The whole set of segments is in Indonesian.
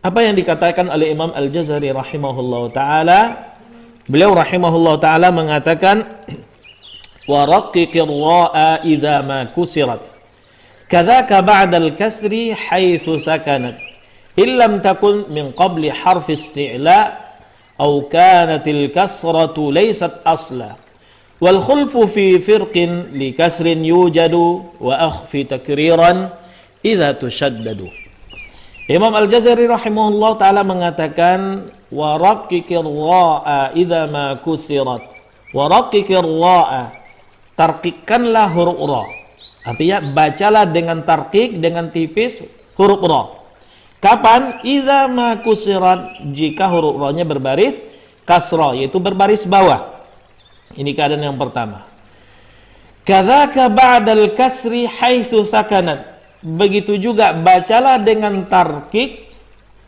Apa yang dikatakan oleh Imam Al-Jazari rahimahullah ta'ala? Beliau rahimahullah ta'ala mengatakan, wa raqiqir ra'a idza ma kusirat kadzaka ba'da al-kasri haitsu sakanat illam takun min qabli harfi isti'la aw kanatil kasratu laysat asla wal khulfu fi firqin li kasrin yujadu wa akhfi takriran idza tushaddadu. Imam Al-Jazari rahimahullah ta'ala mengatakan, wa raqiqir ra'a idza ma kusirat. Wa raqiqir ra'a, tarkikkanlah huruf ra. Artinya bacalah dengan tarkik, dengan tipis huruf ra. Kapan? Idza ma kusirat, jika huruf ra-nya berbaris kasrah, yaitu berbaris bawah. Ini keadaan yang pertama. Kadzaka ba'dal kasri haitsu sakanat. Begitu juga bacalah dengan tarkik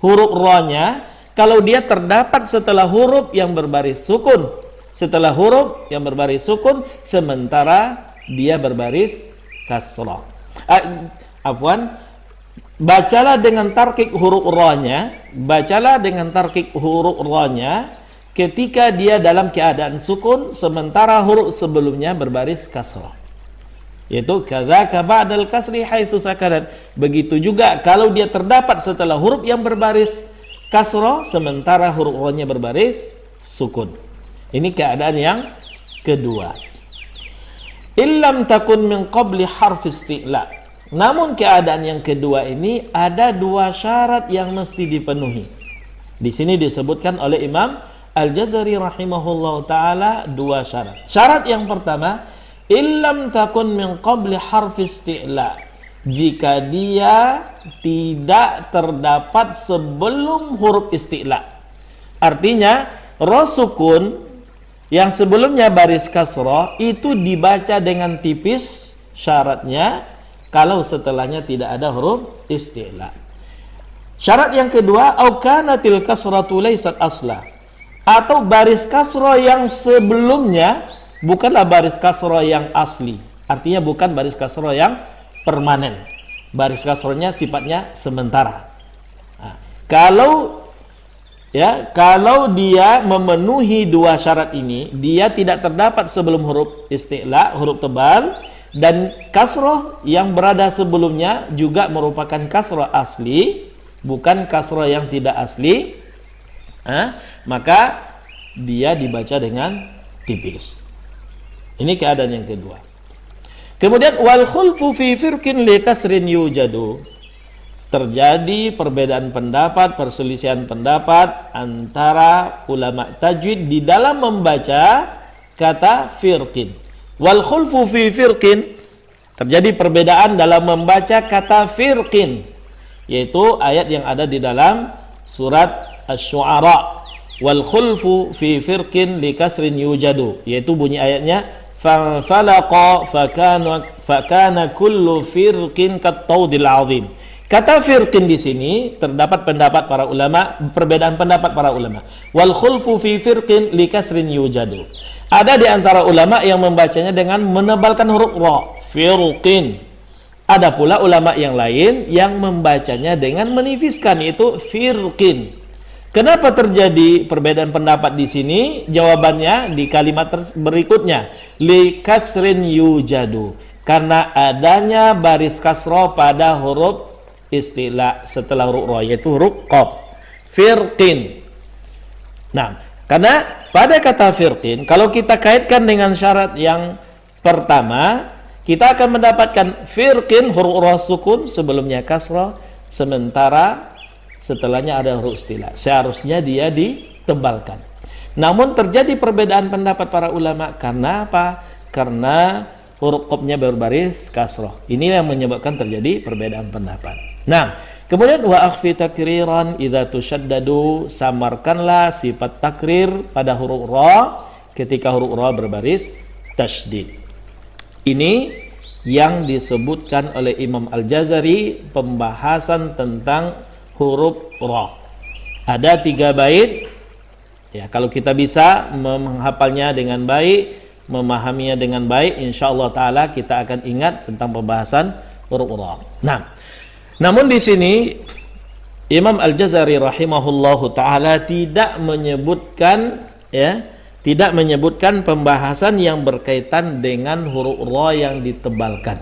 huruf ra-nya kalau dia terdapat setelah huruf yang berbaris sukun. Setelah huruf yang berbaris sukun sementara dia berbaris kasrah. Bacalah dengan tarkik huruf ra-nya, bacalah dengan tarkik huruf ra-nya ketika dia dalam keadaan sukun sementara huruf sebelumnya berbaris kasrah. Yaitu kadzaka ba'dal kasri haitsu sakanat. Begitu juga kalau dia terdapat setelah huruf yang berbaris kasrah sementara huruf ra-nya berbaris sukun. Ini keadaan yang kedua. Illam takun min qabli harf isti'la. Namun keadaan yang kedua ini ada dua syarat yang mesti dipenuhi. Di sini disebutkan oleh Imam Al-Jazari rahimahullah taala dua syarat. Syarat yang pertama, illam takun min qabli harfi isti'la. Jika dia tidak terdapat sebelum huruf isti'la. Artinya ra sukun yang sebelumnya baris kasrah itu dibaca dengan tipis, syaratnya kalau setelahnya tidak ada huruf isti'la. Syarat yang kedua, au kanatil kasratu laysat asla. Atau baris kasrah yang sebelumnya bukanlah baris kasrah yang asli. Artinya bukan baris kasrah yang permanen. Baris kasrahnya sifatnya sementara. Nah, kalau dia memenuhi dua syarat ini, dia tidak terdapat sebelum huruf isti'la, huruf tebal, dan kasrah yang berada sebelumnya juga merupakan kasrah asli, bukan kasrah yang tidak asli, maka dia dibaca dengan tipis. Ini keadaan yang kedua. Kemudian wal khulfu fi firqin li kasrin yujadu. Terjadi perbedaan pendapat, perselisihan pendapat antara ulama tajwid di dalam membaca kata firqin. Wal khulfu fi firqin, terjadi perbedaan dalam membaca kata firqin, yaitu ayat yang ada di dalam surat Asy-Syu'ara. Wal khulfu fi firqin li kasrin yujadu, yaitu bunyi ayatnya falaqa fakana kullu firqin kat-taudil azim. Kata firqin di sini terdapat pendapat para ulama, perbedaan pendapat para ulama. Wal khulfu fi firqin li kasrin yujadu. Ada di antara ulama yang membacanya dengan menebalkan huruf ra, firqin. Ada pula ulama yang lain yang membacanya dengan menipiskan, yaitu firqin. Kenapa terjadi perbedaan pendapat di sini? Jawabannya di kalimat berikutnya. Li kasrin yujadu. Karena adanya baris kasrah pada huruf isti'la setelah huruf ra, yaitu huruf qaf. Firqin. Nah, karena pada kata firqin, kalau kita kaitkan dengan syarat yang pertama, kita akan mendapatkan firqin huruf ra sukun, sebelumnya kasrah, sementara setelahnya ada huruf isti'la. Seharusnya dia ditebalkan. Namun terjadi perbedaan pendapat para ulama. Karena apa? Karena huruf qafnya berbaris kasrah. Ini yang menyebabkan terjadi perbedaan pendapat. Nah, kemudian wa akhfi takriran idza tushaddadu, samarkanlah sifat takrir pada huruf ra ketika huruf ra berbaris tasydid. Ini yang disebutkan oleh Imam Al-Jazari pembahasan tentang huruf ra. Ada 3 bait. Ya, kalau kita bisa menghafalnya dengan baik, memahaminya dengan baik, insyaallah taala kita akan ingat tentang pembahasan huruf ra. Nah, namun di sini Imam Al-Jazari rahimahullahu taala tidak menyebutkan tidak menyebutkan pembahasan yang berkaitan dengan huruf ra yang ditebalkan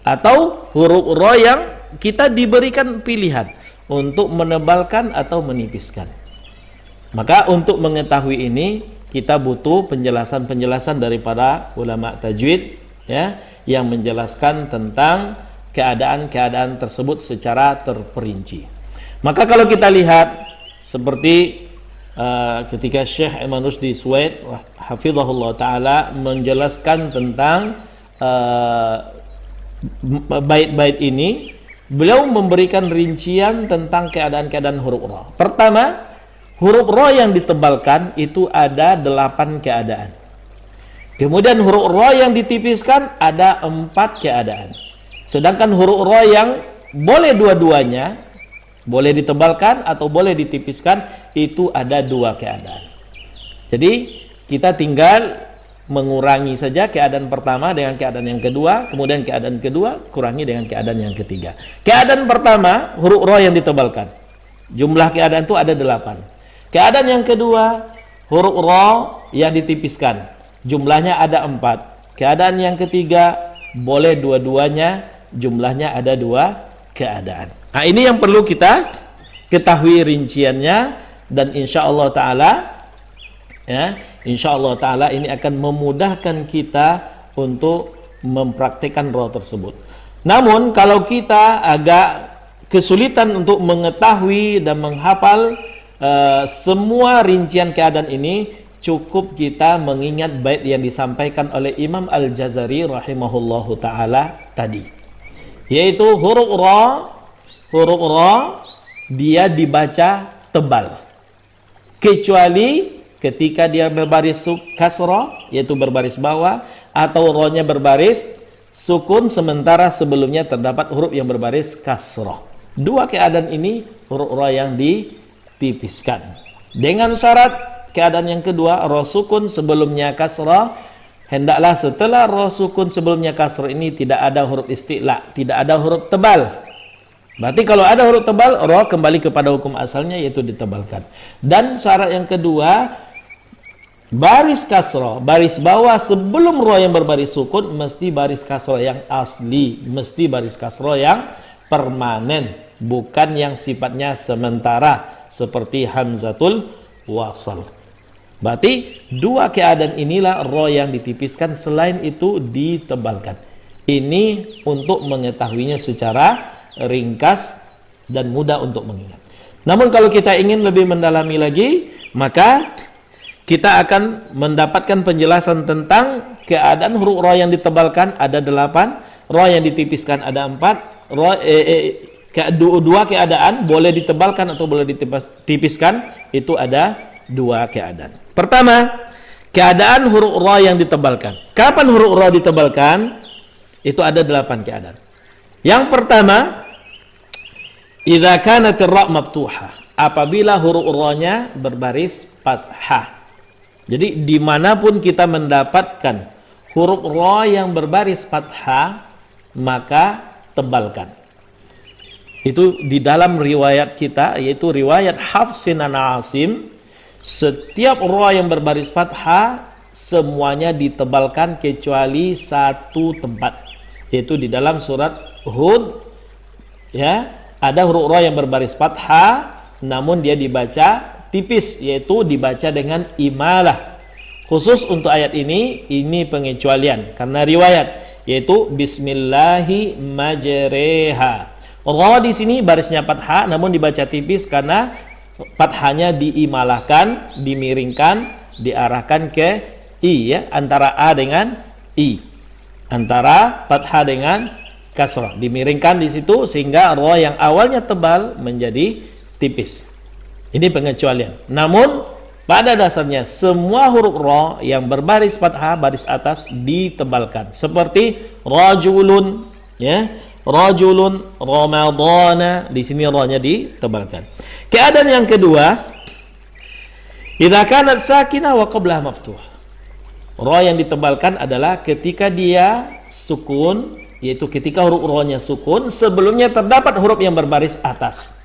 atau huruf ra yang kita diberikan pilihan untuk menebalkan atau menipiskan. Maka untuk mengetahui ini kita butuh penjelasan-penjelasan daripada ulama tajwid yang menjelaskan tentang keadaan-keadaan tersebut secara terperinci. Maka kalau kita lihat seperti ketika Syekh Iman Rusdi Suwaid hafizahullah taala menjelaskan tentang bait-bait ini, beliau memberikan rincian tentang keadaan-keadaan huruf ra. Pertama, huruf ra yang ditebalkan itu ada 8 keadaan. Kemudian huruf ra yang ditipiskan ada 4 keadaan. Sedangkan huruf ra yang boleh dua-duanya, boleh ditebalkan atau boleh ditipiskan, itu ada 2 keadaan. Jadi kita tinggal mengurangi saja keadaan pertama dengan keadaan yang kedua, kemudian keadaan kedua kurangi dengan keadaan yang ketiga. Keadaan pertama, huruf ra yang ditebalkan, jumlah keadaan itu ada 8. Keadaan yang kedua, huruf ra yang ditipiskan, jumlahnya ada 4. Keadaan yang ketiga, boleh dua-duanya, jumlahnya ada 2 keadaan. Nah, ini yang perlu kita ketahui rinciannya, dan insyaallah taala ini akan memudahkan kita untuk mempraktikkan ra tersebut. Namun kalau kita agak kesulitan untuk mengetahui dan menghafal semua rincian keadaan ini, cukup kita mengingat bait yang disampaikan oleh Imam Al-Jazari rahimahullahu taala tadi, yaitu huruf ra dia dibaca tebal kecuali ketika dia berbaris kasrah, yaitu berbaris bawah, atau ra-nya berbaris sukun sementara sebelumnya terdapat huruf yang berbaris kasrah. 2 keadaan ini huruf ra yang ditipiskan. Dengan syarat keadaan yang kedua, ra sukun sebelumnya kasrah, hendaklah setelah ra sukun sebelumnya kasrah ini tidak ada huruf isti'la, tidak ada huruf tebal. Berarti kalau ada huruf tebal, ra kembali kepada hukum asalnya, yaitu ditebalkan. Dan syarat yang kedua, baris kasrah, baris bawah sebelum ra yang berbaris sukun mesti baris kasrah yang asli, mesti baris kasrah yang permanen, bukan yang sifatnya sementara seperti hamzatul wasal. Berarti 2 keadaan inilah ra yang ditipiskan, selain itu ditebalkan. Ini untuk mengetahuinya secara ringkas dan mudah untuk mengingat. Namun kalau kita ingin lebih mendalami lagi, maka kita akan mendapatkan penjelasan tentang keadaan huruf ra yang ditebalkan ada 8, ra yang ditipiskan ada 4, dua keadaan, boleh ditebalkan atau boleh ditipiskan, itu ada 2 keadaan. Pertama, keadaan huruf ra yang ditebalkan. Kapan huruf ra ditebalkan? Itu ada 8 keadaan. Yang pertama, idza kanat ra maftuhah, apabila huruf ra-nya berbaris fathah. Jadi dimanapun kita mendapatkan huruf ra yang berbaris fathah, maka tebalkan. Itu di dalam riwayat kita, yaitu riwayat Hafsin an Asim, setiap ra yang berbaris fathah semuanya ditebalkan kecuali 1 tempat, yaitu di dalam surat Hud, ada huruf ra yang berbaris fathah namun dia dibaca tipis, yaitu dibaca dengan imalah. Khusus untuk ayat ini pengecualian karena riwayat, yaitu bismillahi majreha. Ra di sini barisnya fathah namun dibaca tipis karena fathahnya diimalahkan, dimiringkan, diarahkan ke i, antara a dengan i, antara fathah dengan kasrah, dimiringkan di situ sehingga ra yang awalnya tebal menjadi tipis. Ini pengecualian. Namun pada dasarnya semua huruf ra yang berbaris fathah, baris atas, ditebalkan. Seperti rajulun, rajulun, ramadana, di sini ra-nya ditebalkan. Keadaan yang kedua, idza kanat sakinah wa qablah maftuh. Ra yang ditebalkan adalah ketika dia sukun, yaitu ketika huruf ra-nya sukun sebelumnya terdapat huruf yang berbaris atas.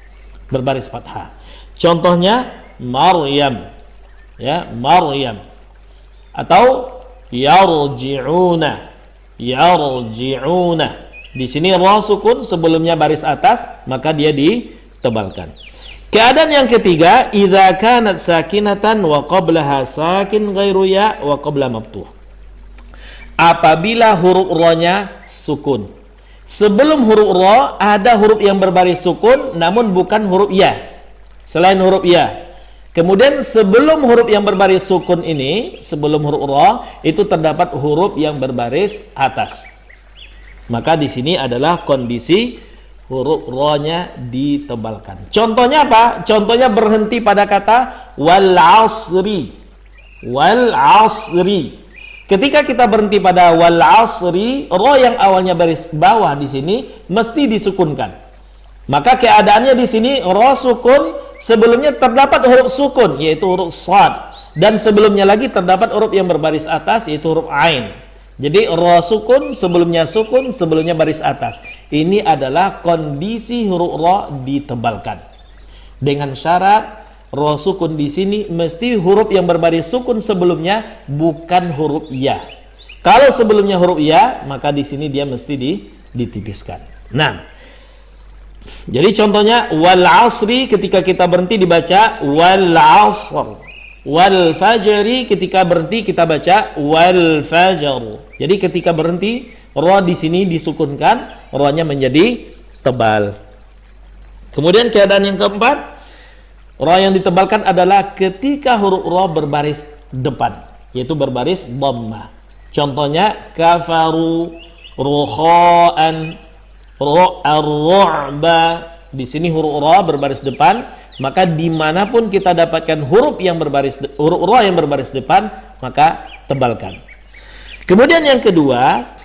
berbaris fathah. Contohnya Maryam, ya, Maryam. Atau yarji'una, yarji'una. Di sini ra sukun sebelumnya baris atas, maka dia ditebalkan. Keadaan yang ketiga, idza kanat sakinatan wa qablaha sakin ghairu ya wa qabla maftuh. Apabila huruf ra-nya sukun. Sebelum huruf ra ada huruf yang berbaris sukun namun bukan huruf ya. Selain huruf ya. Kemudian sebelum huruf yang berbaris sukun ini, sebelum huruf ra itu terdapat huruf yang berbaris atas. Maka di sini adalah kondisi huruf ra-nya ditebalkan. Contohnya apa? Contohnya berhenti pada kata wal asri. Wal asri. Ketika kita berhenti pada wal asri, ra yang awalnya baris bawah di sini mesti disukunkan. Maka keadaannya di sini ra sukun, sebelumnya terdapat huruf sukun yaitu huruf shad, dan sebelumnya lagi terdapat huruf yang berbaris atas yaitu huruf ain. Jadi ra sukun, sebelumnya baris atas. Ini adalah kondisi huruf ra ditebalkan. Dengan syarat ra sukun di sini mesti huruf yang berbaris sukun sebelumnya bukan huruf ya. Kalau sebelumnya huruf ya, maka di sini dia mesti ditipiskan. Nah, jadi contohnya wal asri ketika kita berhenti dibaca wal asr. Wal fajri ketika berhenti kita baca wal fajr. Jadi ketika berhenti ra di sini disukunkan, ra-nya menjadi tebal. Kemudian keadaan yang keempat, ra yang ditebalkan adalah ketika huruf ra berbaris depan, yaitu berbaris dhammah. Contohnya kafaru, rukha'an, ar-ru'ba. Di sini huruf ra berbaris depan, maka dimanapun kita dapatkan huruf ra yang berbaris depan, maka tebalkan. Kemudian yang kedua,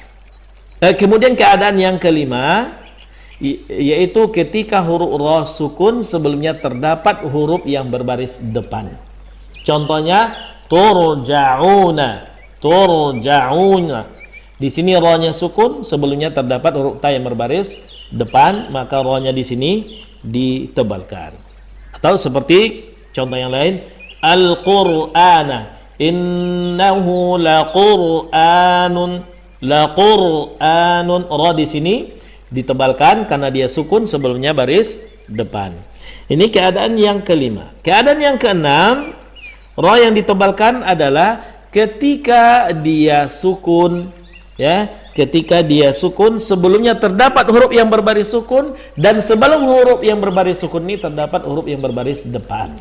kemudian keadaan yang kelima, yaitu ketika huruf ra sukun sebelumnya terdapat huruf yang berbaris depan. Contohnya turja'una, turja'una. Di sini ra-nya sukun, sebelumnya terdapat huruf ta yang berbaris depan, maka ra-nya di sini ditebalkan. Atau seperti contoh yang lain, al-Qur'ana, innahu laqur'anun, laqur'anun. Ra di sini ditebalkan karena dia sukun, sebelumnya baris depan. Ini keadaan yang kelima. Keadaan yang keenam, ra yang ditebalkan adalah ketika dia sukun, ya, ketika dia sukun sebelumnya terdapat huruf yang berbaris sukun, dan sebelum huruf yang berbaris sukun ini terdapat huruf yang berbaris depan.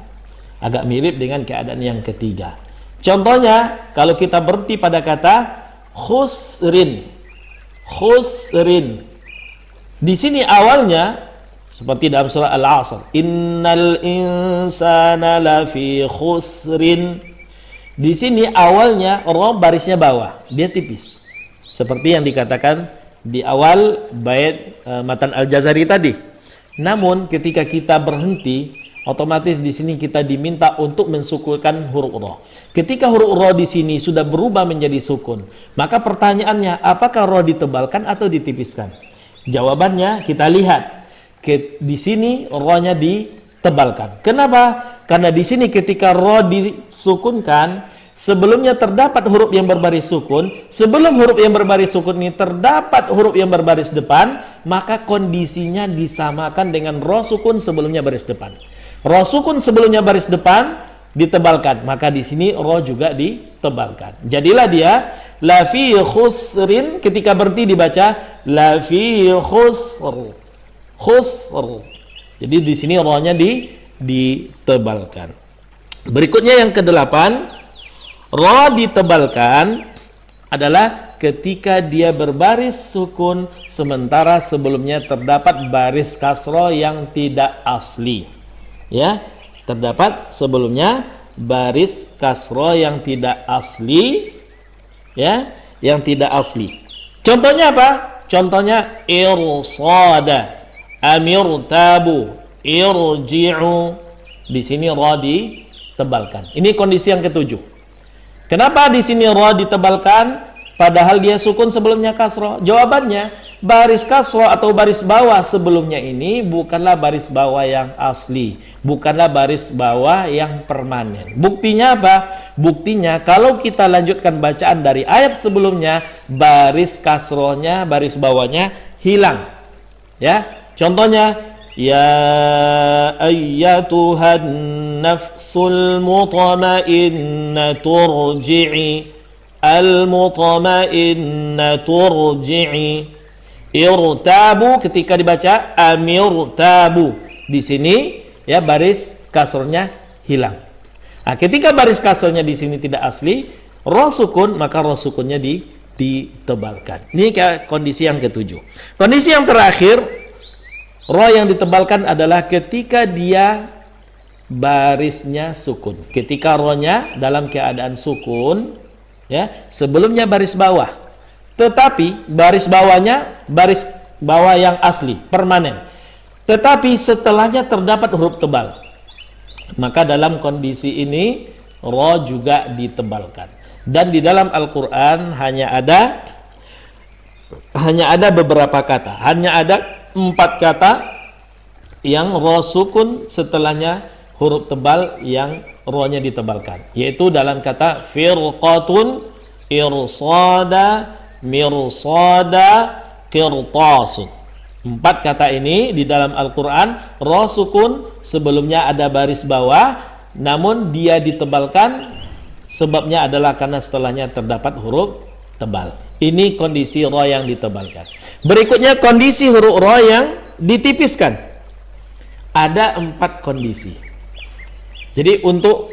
Agak mirip dengan keadaan yang ketiga. Contohnya kalau kita berhenti pada kata khusrin, khusrin. Di sini awalnya seperti dalam surah Al-Asr, innal insana lafi khusrin. Di sini awalnya ra barisnya bawah, dia tipis. Seperti yang dikatakan di awal bait matan Al-Jazari tadi. Namun ketika kita berhenti, otomatis di sini kita diminta untuk mensukunkan huruf ra. Ketika huruf ra di sini sudah berubah menjadi sukun, maka pertanyaannya apakah ra ditebalkan atau ditipiskan? Jawabannya kita lihat. Di sini ra-nya ditebalkan. Kenapa? Karena di sini ketika ra disukunkan, sebelumnya terdapat huruf yang berbaris sukun, sebelum huruf yang berbaris sukun ini terdapat huruf yang berbaris depan, maka kondisinya disamakan dengan ra sukun sebelumnya baris depan. Ra sukun sebelumnya baris depan ditebalkan, maka di sini ra juga ditebalkan. Jadilah dia la fi khusrin, ketika berhenti dibaca la fi khusr. Khusr. Jadi di sini ra-nya ditebalkan. Berikutnya yang kedelapan, ra ditebalkan adalah ketika dia berbaris sukun sementara sebelumnya terdapat baris kasroh yang tidak asli. Ya, terdapat sebelumnya baris kasroh yang tidak asli, ya, yang tidak asli. Contohnya apa? Contohnya irsada, amirtabu, irji'u. Di sini ra ditebalkan. Ini kondisi yang ketujuh. Kenapa di sini ra ditebalkan padahal dia sukun sebelumnya kasroh? Jawabannya, baris kasroh atau baris bawah sebelumnya ini bukanlah baris bawah yang asli, bukanlah baris bawah yang permanen. Buktinya apa? Buktinya kalau kita lanjutkan bacaan dari ayat sebelumnya, baris kasrohnya, baris bawahnya hilang. Ya, contohnya, ya ayyatuhan nafsul mutmainnatu rji'i, al-mutmainnatu rji'i. Irtabu ketika dibaca amirtabu. Di sini ya baris kasrohnya hilang. Nah, ketika baris kasrohnya di sini tidak asli, roh sukun, maka roh sukunnya ditebalkan. Ini kondisi yang ketujuh. Kondisi yang terakhir, roh yang ditebalkan adalah ketika dia barisnya sukun. Ketika rohnya dalam keadaan sukun, ya, sebelumnya baris bawah. Tetapi baris bawahnya baris bawah yang asli, permanen. Tetapi setelahnya terdapat huruf tebal. Maka dalam kondisi ini roh juga ditebalkan. Dan di dalam Al-Quran hanya ada beberapa kata. Hanya ada 4 kata yang roh sukun setelahnya huruf tebal yang rohnya ditebalkan. Yaitu dalam kata firqatun, irsada, mirsada, qirtasun. 4 kata ini di dalam Al-Quran roh sukun sebelumnya ada baris bawah, namun dia ditebalkan, sebabnya adalah karena setelahnya terdapat huruf tebal. Ini kondisi roh yang ditebalkan. Berikutnya kondisi huruf roh yang ditipiskan. Ada 4 kondisi. Jadi untuk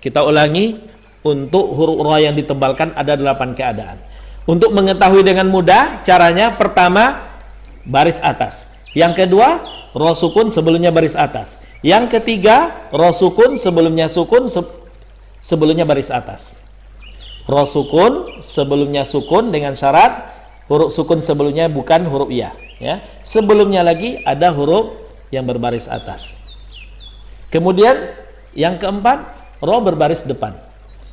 kita ulangi, untuk huruf roh yang ditebalkan ada 8 keadaan. Untuk mengetahui dengan mudah, caranya pertama baris atas. Yang kedua, roh sukun sebelumnya baris atas. Yang ketiga, roh sukun sebelumnya sebelumnya baris atas. Roh sukun sebelumnya sukun dengan syarat huruf sukun sebelumnya bukan huruf ya. Sebelumnya lagi ada huruf yang berbaris atas. Kemudian yang keempat, roh berbaris depan.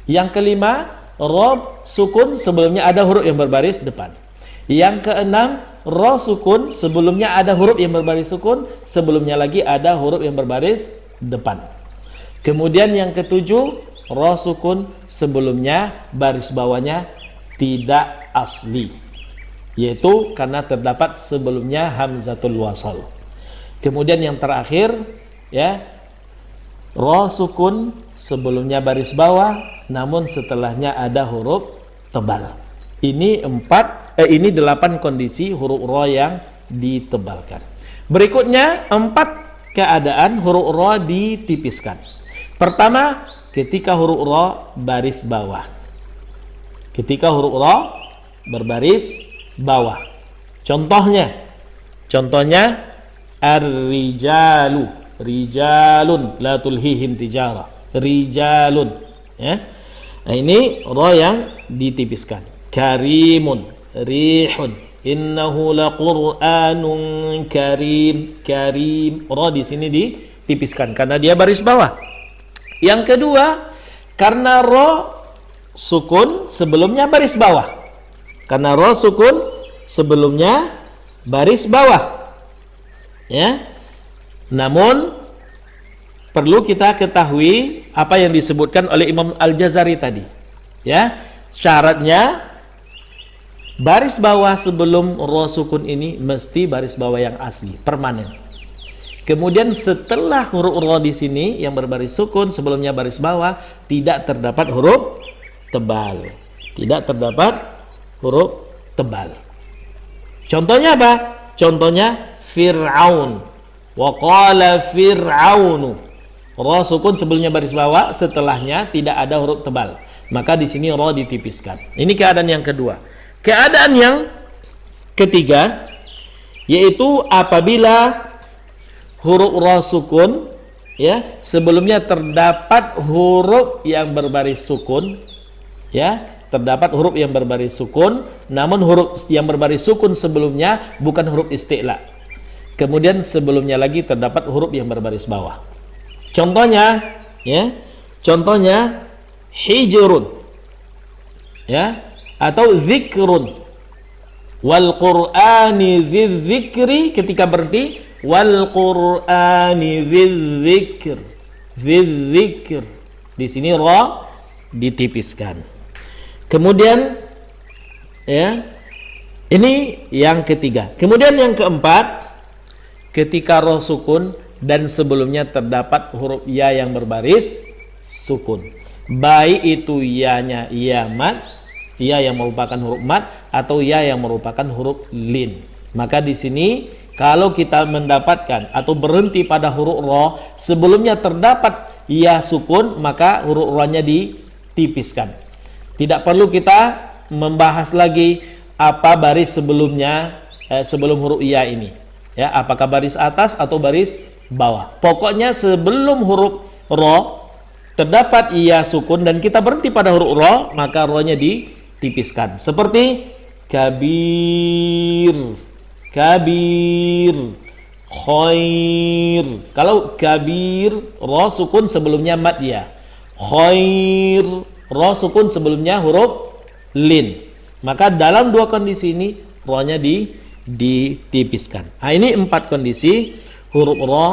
Yang kelima, roh sukun sebelumnya ada huruf yang berbaris depan. Yang keenam, roh sukun sebelumnya ada huruf yang berbaris sukun, sebelumnya lagi ada huruf yang berbaris depan. Kemudian yang ketujuh, roh sukun sebelumnya baris bawahnya tidak asli, yaitu karena terdapat sebelumnya hamzatul wasal. Kemudian yang terakhir, ya, roh sukun sebelumnya baris bawah, namun setelahnya ada huruf tebal. Ini 8 kondisi huruf roh yang ditebalkan. Berikutnya 4 keadaan huruf roh ditipiskan. Pertama, ketika huruf roh baris bawah. Ketika huruf roh berbaris bawah. Contohnya ar-rijalu, rijalun la tulhihim tijarah, rijalun, ya. Nah, ini roh yang ditipiskan. Karimun, rihun, innahu laqur'anun karim, karim, roh di sini ditipiskan karena dia baris bawah. Yang kedua, karena roh sukun sebelumnya baris bawah. Karena roh sukun sebelumnya baris bawah. Ya. Namun perlu kita ketahui apa yang disebutkan oleh Imam Al-Jazari tadi. Ya, syaratnya baris bawah sebelum roh sukun ini mesti baris bawah yang asli, permanen. Kemudian setelah huruf roh di sini yang berbaris sukun sebelumnya baris bawah tidak terdapat huruf tebal. Tidak terdapat huruf tebal. Contohnya apa? Contohnya Fir'aun. Wa qala Fir'aunu. Roh sukun sebelumnya baris bawah, setelahnya tidak ada huruf tebal. Maka di sini roh ditipiskan. Ini keadaan yang kedua. Keadaan yang ketiga yaitu apabila huruf roh sukun, ya, sebelumnya terdapat huruf yang berbaris sukun, ya, terdapat huruf yang berbaris sukun, namun huruf yang berbaris sukun sebelumnya bukan huruf isti'la. Kemudian sebelumnya lagi terdapat huruf yang berbaris bawah. Contohnya, ya, contohnya hijrun, ya, atau zikrun. Wal Qur'ani dzidzikri, ketika berhenti wal Qur'ani dzidzikr. Dzidzikr. Di sini ra ditipiskan. Kemudian ya, ini yang ketiga. Kemudian yang keempat, ketika ra sukun dan sebelumnya terdapat huruf ya yang berbaris sukun. Baik itu ya-nya ya mad, ya yang merupakan huruf mad, atau ya yang merupakan huruf lin. Maka di sini kalau kita mendapatkan atau berhenti pada huruf ra sebelumnya terdapat ya sukun, maka huruf ra-nya ditipiskan. Tidak perlu kita membahas lagi apa baris sebelumnya sebelum huruf ya ini. Ya, apakah baris atas atau baris bawah. Pokoknya sebelum huruf ra terdapat ya sukun dan kita berhenti pada huruf ra, maka ra-nya ditipiskan. Seperti kabir, kabir, khair. Kalau kabir ra sukun sebelumnya mad ya. Khair ra sukun sebelumnya huruf lin. Maka dalam dua kondisi ini ra-nya ditipiskan. Nah, ini 4 kondisi huruf ra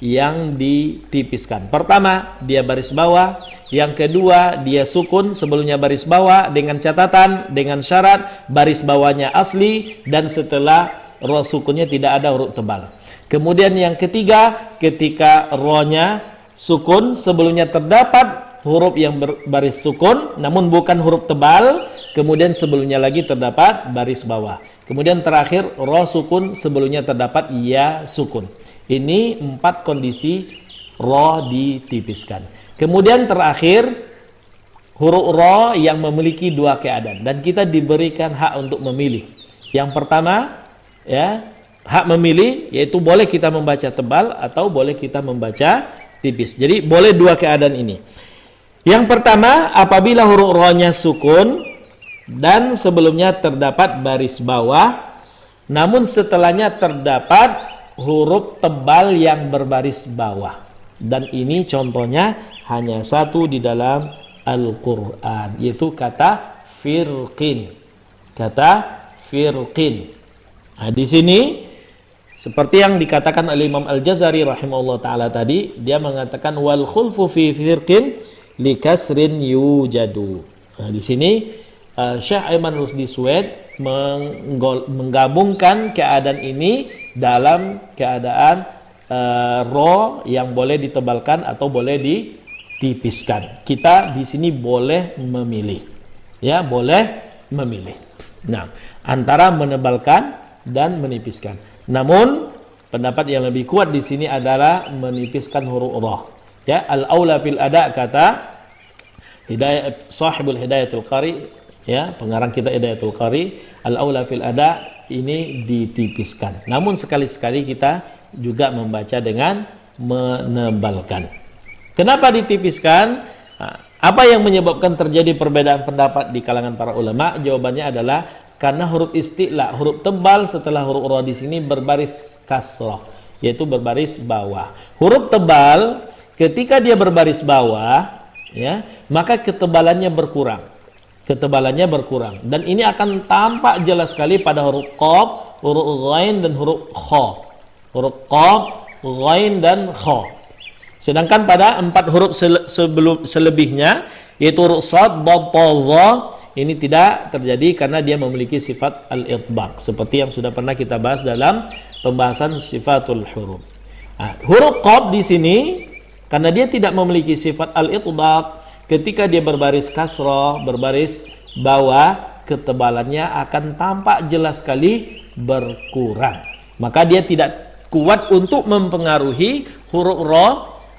yang ditipiskan. Pertama, dia baris bawah. Yang kedua, dia sukun sebelumnya baris bawah dengan catatan, dengan syarat baris bawahnya asli dan setelah ra sukunnya tidak ada huruf tebal. Kemudian yang ketiga, ketika ra-nya sukun sebelumnya terdapat huruf yang berbaris sukun namun bukan huruf tebal, kemudian sebelumnya lagi terdapat baris bawah. Kemudian terakhir, ra sukun sebelumnya terdapat ya sukun. Ini 4 kondisi ra ditipiskan. Kemudian terakhir, huruf ra yang memiliki 2 keadaan dan kita diberikan hak untuk memilih. Yang pertama, ya, hak memilih, yaitu boleh kita membaca tebal atau boleh kita membaca tipis. Jadi boleh 2 keadaan ini. Yang pertama, apabila huruf ra-nya sukun dan sebelumnya terdapat baris bawah, namun setelahnya terdapat huruf tebal yang berbaris bawah. Dan ini contohnya hanya 1 di dalam Al-Quran, yaitu kata firqin. Kata firqin. Nah, di sini seperti yang dikatakan oleh Imam Al-Jazari rahimahullah ta'ala tadi, dia mengatakan wal khulfu fi firqin likasrin yujadu. Nah, di sini Syekh Aiman Rusdi Sued menggabungkan keadaan ini dalam keadaan ra yang boleh ditebalkan atau boleh ditipiskan. Kita di sini boleh memilih. Ya, boleh memilih. Nah, antara menebalkan dan menipiskan. Namun pendapat yang lebih kuat di sini adalah menipiskan huruf ra. Ya, al-aula fil ada, kata Hidayah Sahibul Hidayatul Qari, ya, pengarang kita Hidayatul Qari, al-aula fil ada ini ditipiskan. Namun sekali-sekali kita juga membaca dengan menebalkan. Kenapa ditipiskan? Apa yang menyebabkan terjadi perbedaan pendapat di kalangan para ulama? Jawabannya adalah karena huruf isti'la, huruf tebal setelah huruf ra di sini berbaris kasrah, yaitu berbaris bawah. Huruf tebal ketika dia berbaris bawah, ya, maka ketebalannya berkurang. Ketebalannya berkurang, dan ini akan tampak jelas sekali pada huruf qaf, huruf ghain dan huruf kha. Huruf qaf, ghain dan kha. Sedangkan pada 4 huruf selebihnya, yaitu huruf shad, dad, ta, dha, ini tidak terjadi karena dia memiliki sifat al-itbaq, seperti yang sudah pernah kita bahas dalam pembahasan sifatul huruf. Nah, huruf qaf di sini karena dia tidak memiliki sifat al-itbaq, ketika dia berbaris kasrah, berbaris bawah, ketebalannya akan tampak jelas sekali berkurang. Maka dia tidak kuat untuk mempengaruhi huruf ra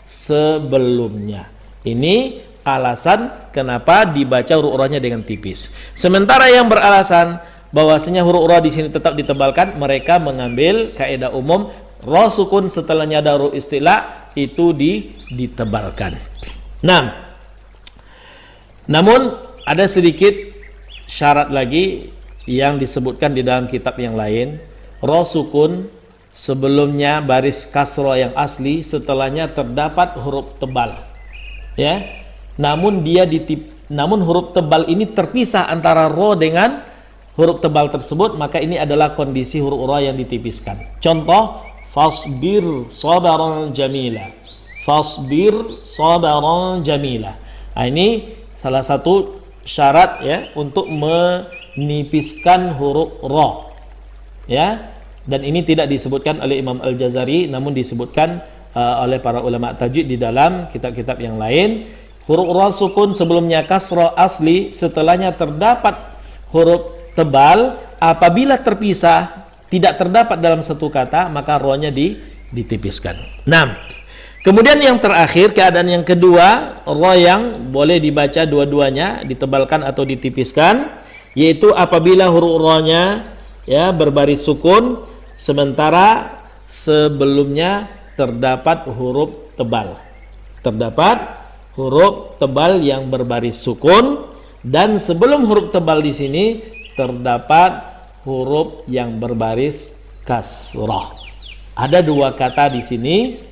sebelumnya. Ini alasan kenapa dibaca huruf ra-nya dengan tipis. Sementara yang beralasan bahwasanya huruf ra di sini tetap ditebalkan, mereka mengambil kaidah umum ra sukun setelahnya ada huruf istilah itu ditebalkan. Namun ada sedikit syarat lagi yang disebutkan di dalam kitab yang lain. Ra sukun sebelumnya baris kasroh yang asli, setelahnya terdapat huruf tebal. Ya. Namun huruf tebal ini terpisah antara ra dengan huruf tebal tersebut, maka ini adalah kondisi huruf ra yang ditipiskan. Contoh, fasbir sabaran jamila. Fasbir sabaran jamila. Nah, ini salah satu syarat ya untuk menipiskan huruf ra. Ya. Dan ini tidak disebutkan oleh Imam Al-Jazari, namun disebutkan oleh para ulama tajwid di dalam kitab-kitab yang lain. Huruf ra sukun sebelumnya kasrah asli, setelahnya terdapat huruf tebal. Apabila terpisah, tidak terdapat dalam satu kata, maka ra-nya ditipiskan. Nah, kemudian yang terakhir, keadaan yang kedua, ra yang boleh dibaca dua-duanya, ditebalkan atau ditipiskan, yaitu apabila huruf ra-nya ya berbaris sukun, sementara sebelumnya terdapat huruf tebal. Terdapat huruf tebal yang berbaris sukun, dan sebelum huruf tebal di sini terdapat huruf yang berbaris kasrah. Ada dua kata di sini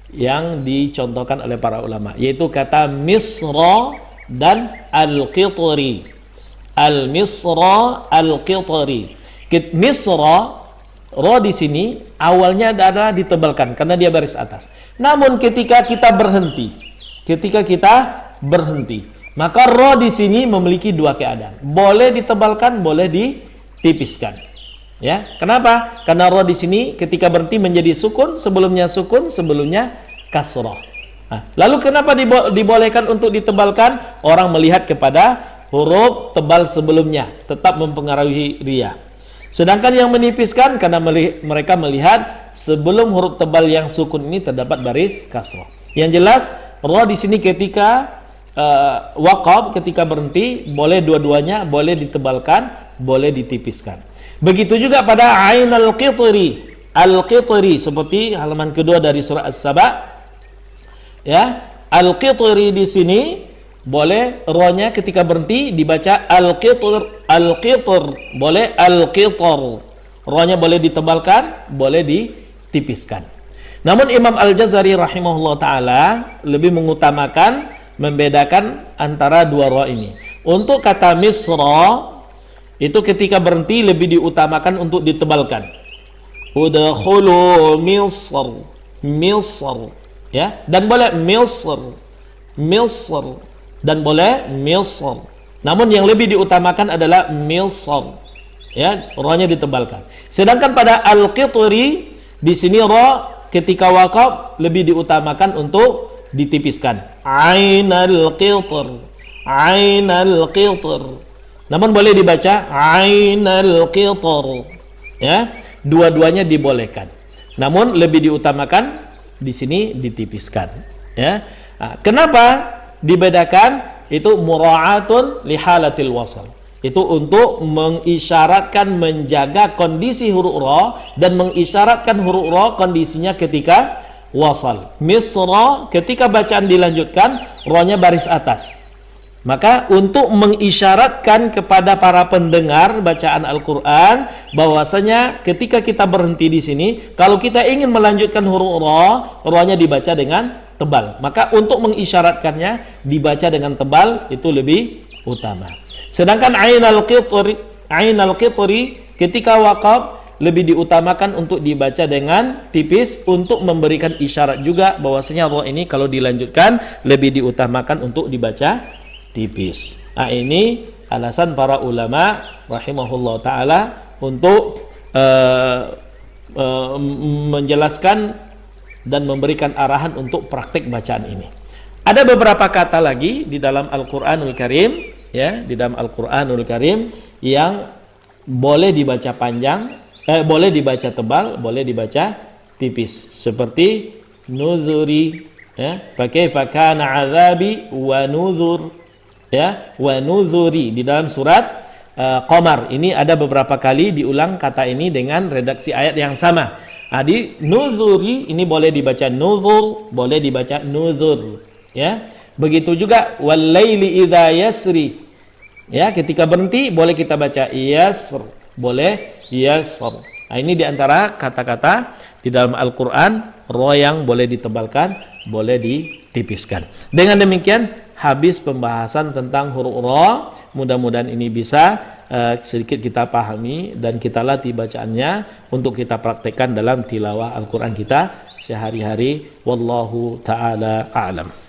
yang dicontohkan oleh para ulama, yaitu kata misra dan al-qitri. Al-misra, al-qitri. Misra, ra di sini awalnya adalah ditebalkan karena dia baris atas. Namun ketika kita berhenti, maka ra di sini memiliki dua keadaan. Boleh ditebalkan, boleh ditipiskan. Ya, kenapa? Karena ra di sini ketika berhenti menjadi sukun, sebelumnya kasrah. Nah, lalu kenapa dibolehkan untuk ditebalkan? Orang melihat kepada huruf tebal sebelumnya, tetap mempengaruhi ria. Sedangkan yang menipiskan karena mereka melihat sebelum huruf tebal yang sukun ini terdapat baris kasrah. Yang jelas ra di sini ketika waqaf, ketika berhenti, boleh dua-duanya, boleh ditebalkan, boleh ditipiskan. Begitu juga pada ain al-qitri. Al-qitri seperti halaman kedua dari surah As-Saba. Ya, al-qitri di sini boleh ra-nya ketika berhenti dibaca al-qitr, boleh al-qitr. Ra-nya boleh ditebalkan, boleh ditipiskan. Namun Imam Al-Jazari rahimahullah taala lebih mengutamakan membedakan antara dua ra ini. Untuk kata misra itu ketika berhenti lebih diutamakan untuk ditebalkan. Udkhulu Misr, ya, dan boleh Misr, dan boleh Misr. Namun yang lebih diutamakan adalah Misr. Ya, ra-nya ditebalkan. Sedangkan pada al-qitri di sini ra ketika waqaf lebih diutamakan untuk ditipiskan. Ainal qitr. Namun boleh dibaca ainal qitr. Ya, dua-duanya dibolehkan. Namun lebih diutamakan di sini ditipiskan. Ya. Nah, kenapa dibedakan? Itu mura'atun lihalatil wasal. Itu untuk mengisyaratkan, menjaga kondisi huruf ra, dan mengisyaratkan huruf ra kondisinya ketika wasal. Misra ketika bacaan dilanjutkan, ra-nya baris atas. Maka untuk mengisyaratkan kepada para pendengar bacaan Al-Qur'an bahwasanya ketika kita berhenti di sini, kalau kita ingin melanjutkan huruf ra, ra-nya dibaca dengan tebal. Maka untuk mengisyaratkannya dibaca dengan tebal itu lebih utama. Sedangkan ainal qitri ketika waqaf lebih diutamakan untuk dibaca dengan tipis untuk memberikan isyarat juga bahwasanya ra ini kalau dilanjutkan lebih diutamakan untuk dibaca tipis. Nah, ini alasan para ulama rahimahullah taala untuk menjelaskan dan memberikan arahan untuk praktik bacaan ini. Ada beberapa kata lagi di dalam Al-Qur'anul Karim, ya, di dalam Al-Qur'anul Karim yang boleh dibaca panjang, boleh dibaca tebal, boleh dibaca tipis. Seperti nuzuri, ya, pakai kana azabi wa nuzur, ya, wa nuzuri di dalam surat Qamar. Ini ada beberapa kali diulang kata ini dengan redaksi ayat yang sama. Di nuzuri ini boleh dibaca nuzur, boleh dibaca nuzur, ya. Begitu juga walaili idza yasri, ya, ketika berhenti boleh kita baca yasr, boleh yasr. Nah, ini diantara kata-kata di dalam Al-Quran ra yang boleh ditebalkan, boleh ditipiskan. Dengan demikian habis pembahasan tentang huruf ra. Mudah-mudahan ini bisa sedikit kita pahami dan kita latih bacaannya untuk kita praktekkan dalam tilawah Al-Quran kita sehari-hari. Wallahu ta'ala a'lam.